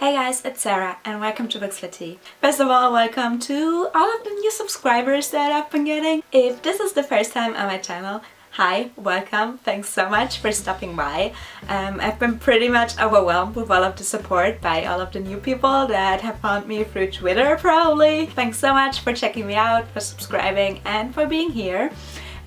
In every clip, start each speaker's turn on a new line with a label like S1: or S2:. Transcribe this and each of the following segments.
S1: Hey guys, it's Sarah and welcome to Books for Tea. First of all, welcome to all of the new subscribers that I've been getting. If this is the first time on my channel, hi, welcome, thanks so much for stopping by. I've been pretty much overwhelmed with all of the support by all of the new people that have found me through Twitter probably. Thanks so much for checking me out, for subscribing and for being here.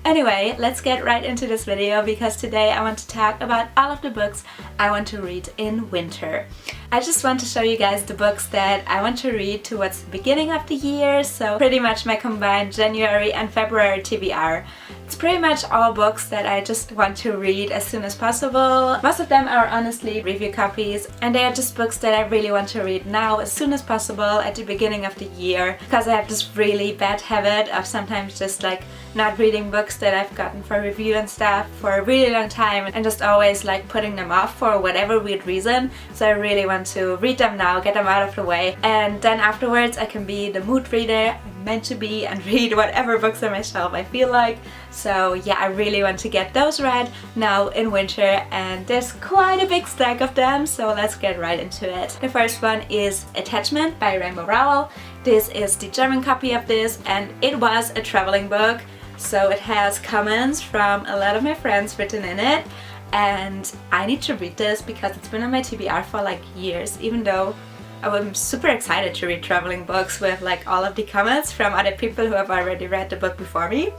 S1: Anyway, let's get right into this video because today I want to talk about all of the books I want to read in winter. I just want to show you guys the books that I want to read towards the beginning of the year, so pretty much my combined January and February TBR. It's pretty much all books that I just want to read as soon as possible. Most of them are honestly review copies and they are just books that I really want to read now as soon as possible at the beginning of the year, because I have this really bad habit of sometimes just like not reading books that I've gotten for review and stuff for a really long time and just always like putting them off for whatever weird reason. So I really want to read them now, get them out of the way, and then afterwards I can be the mood reader I'm meant to be and read whatever books on my shelf I feel like. So yeah, I really want to get those read now in winter and there's quite a big stack of them, so let's get right into it. The first one is Attachment by Rainbow Rowell. This is the German copy of this and it was a traveling book. So it has comments from a lot of my friends written in it and I need to read this because it's been on my TBR for like years, even though I'm super excited to read traveling books with like all of the comments from other people who have already read the book before me.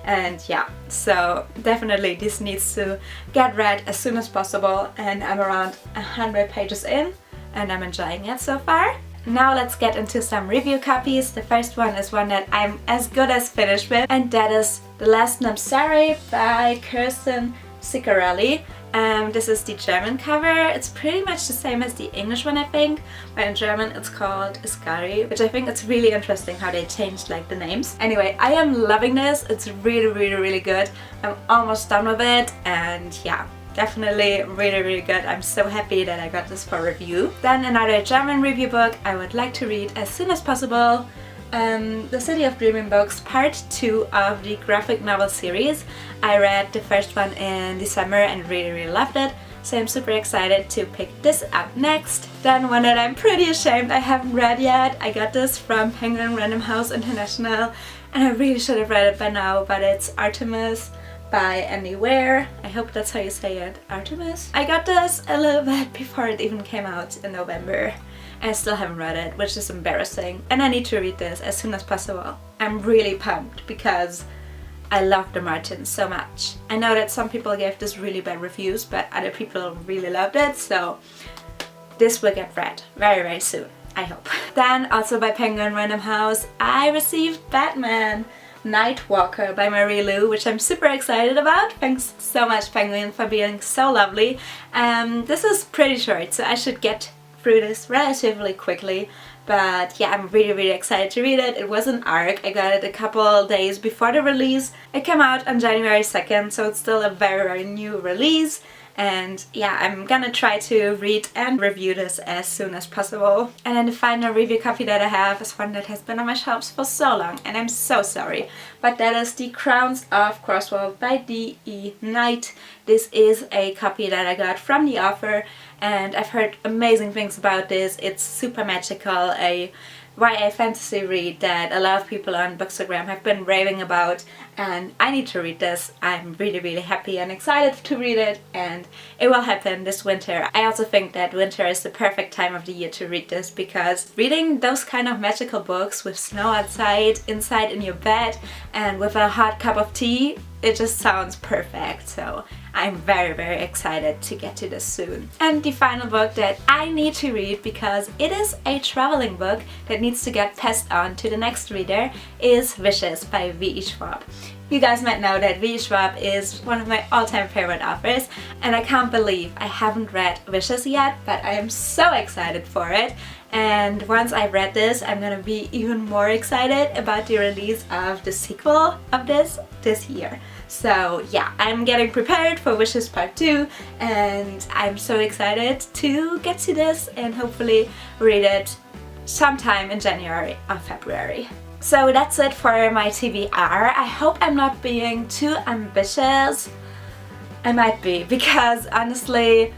S1: And yeah, so definitely this needs to get read as soon as possible and I'm around 100 pages in and I'm enjoying it so far. Now let's get into some review copies. The first one is one that I'm as good as finished with and that is The Last Namsari by Kirsten Ciccarelli. This is the German cover. It's pretty much the same as the English one I think, but in German it's called Iskari, which I think it's really interesting how they changed like the names. Anyway, I am loving this. It's really good. I'm almost done with it and yeah. Definitely really good. I'm so happy that I got this for review. Then another German review book I would like to read as soon as possible. The City of Bremen books, part 2 of the graphic novel series. I read the first one in December and really loved it. So I'm super excited to pick this up next. Then one that I'm pretty ashamed I haven't read yet. I got this from Penguin Random House International and I really should have read it by now, but it's Artemis by Annie Ware. I hope that's how you say it, Artemis. I got this a little bit before it even came out in November and I still haven't read it, which is embarrassing. And I need to read this as soon as possible. I'm really pumped because I love the Martins so much. I know that some people gave this really bad reviews, but other people really loved it, so this will get read very soon, I hope. Then also by Penguin Random House, I received Batman Nightwalker by Marie Lu, which I'm super excited about. Thanks so much Penguin for being so lovely. This is pretty short, so I should get through this relatively quickly. But yeah, I'm really excited to read it. It was an ARC. I got it a couple days before the release. It came out on January 2nd, so it's still a very new release. And yeah, I'm gonna try to read and review this as soon as possible. And then the final review copy that I have is one that has been on my shelves for so long and I'm so sorry. But that is The Crowns of Crosswell by D.E. Knight. This is a copy that I got from the author and I've heard amazing things about this. It's super magical, a YA fantasy read that a lot of people on Bookstagram have been raving about and I need to read this. I'm really happy and excited to read it and it will happen this winter. I also think that winter is the perfect time of the year to read this because reading those kind of magical books with snow outside, inside in your bed and with a hot cup of tea, it just sounds perfect. So I'm very excited to get to this soon. And the final book that I need to read because it is a traveling book that needs to get passed on to the next reader is Wishes by V.E. Schwab. You guys might know that V.E. Schwab is one of my all-time favorite authors and I can't believe I haven't read Wishes yet, but I am so excited for it. And once I've read this, I'm gonna be even more excited about the release of the sequel of this year. So yeah, I'm getting prepared for Wishes Part 2 and I'm so excited to get to this and hopefully read it sometime in January or February. So that's it for my TBR. I hope I'm not being too ambitious. I might be, because honestly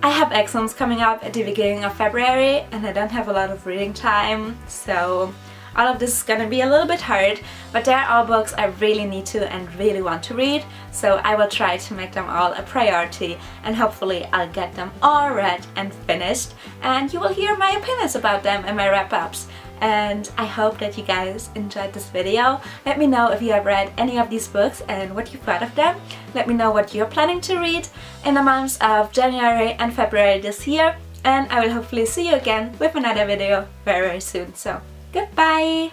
S1: I have exams coming up at the beginning of February and I don't have a lot of reading time, so all of this is gonna be a little bit hard, but they're all books I really need to and really want to read, so I will try to make them all a priority and hopefully I'll get them all read and finished and you will hear my opinions about them and my wrap-ups. And I hope that you guys enjoyed this video. Let me know if you have read any of these books and what you thought of them. Let me know what you're planning to read in the months of January and February this year, and I will hopefully see you again with another video very soon. So goodbye!